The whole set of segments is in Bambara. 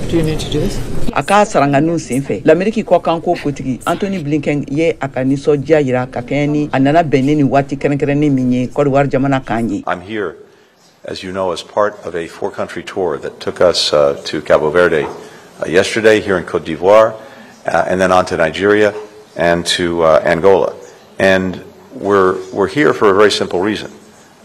Do you need to do this? Aka saranganu senfɛ l'Amérique Kokan Kow kotigi Antony Blinken ye aka nisɔndiya yira ka kɛɲɛ ni a nana bɛn ni waati kɛrɛnkɛrɛnnen min ye Cote d'Ivoire jamana kan ye. I'm here, as you know, as part of a 4-country tour that took us to Cabo Verde yesterday here in Cote d'Ivoire, and then on to Nigeria and to Angola. And we're here for a very simple reason.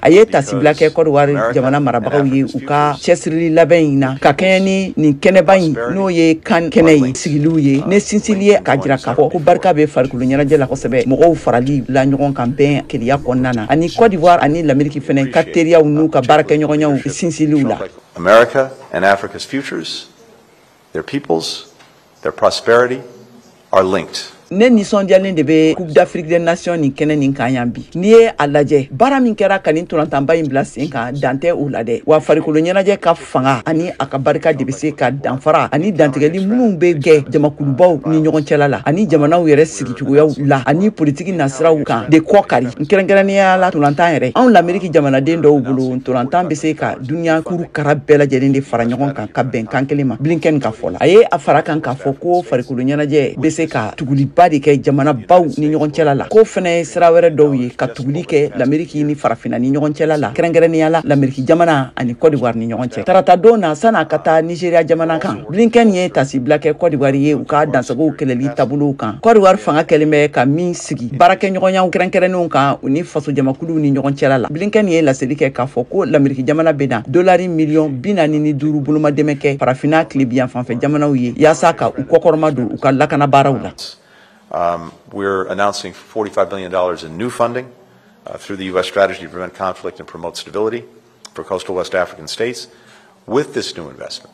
Aye tasibila kɛ Cote d'Ivoire jamana marabagaw ye u ka cɛsirili labɛn in na ka kɛɲɛ ni nin kɛnɛba in n'o ye kan kɛnɛ ye sigiliw ye ne sinsinli ye ka jira k'a fɔ ko barika bɛ farikoloɲɛnajɛ la kosɛbɛ mɔgɔw farali la ɲɔgɔn kan bɛn keleya kɔnɔna na ani Cote d'Ivoire ani l'Amérique fɛnɛ ka teriyaw n'u ka baarakɛɲɔgɔnyaw sinsinliw la. America and Africa's futures, their peoples, their prosperity are linked. Ne nisɔndiyalen de bɛ Coupe d'Afrique des Nations nin kɛnɛ nin kan yan bi. N'i ye a lajɛ baara min kɛra ka nin ntolatanba in bila sen kan dan tɛ o la dɛ. Wa farikoloɲɛnajɛ ka fanga ani a ka barika de bɛ se ka danfara ani dantigɛli minnu bɛ kɛ jamakulubaw ni ɲɔgɔn cɛla la ani jamanaw yɛrɛ sigicogoyaw la ani politiki nasiraw kan de kɔ kari. Kɛrɛnkɛrɛnnenya la ntolantan yɛrɛ anw l'Amérique jamanaden dɔw bolo ntolantan bɛ se ka duniya kuru kara bɛɛ lajɛlen de fara ɲɔgɔn kan ka bɛn kan kelen ma. Blinken ka fɔ la. A ye a fara kan k'a fɔ ko farikoloɲɛnajɛ bɛ se ka tuguli ba de kɛ jamana baw ni ɲɔgɔn cɛla la ko fɛnɛ sira wɛrɛ dɔw ye ka tuguli kɛ l'Amérique ni Farafina ni ɲɔgɔn cɛla la kɛrɛnkɛrɛnnenya la l'Amérique jamana ani Cote d'Ivoire ni ɲɔgɔn cɛ. Tarata don na san'a ka taa Nigeria jamana kan Blinken ye tasibila kɛ Cote d'Ivoire ye u ka dansagow kɛlɛli taabolow kan. Cote d'Ivoire fanga kɛlen bɛ ka min sigi baarakɛɲɔgɔnyaw kɛrɛnkɛrɛnnenw kan u ni faso jamakuluw ni ɲɔgɔn cɛla la. Blinken ye laseli kɛ k'a fɔ ko l'Amérique jamana bɛ na dolari miliyɔn 45 bolomadɛmɛ kɛ Farafina tilebiyan fanfɛ jamanaw ye yaasa ka u kɔkɔrɔma don u ka lakana baaraw la. We're announcing $45 billion in new funding through the U.S. strategy to prevent conflict and promote stability for coastal West African states. With this new investment,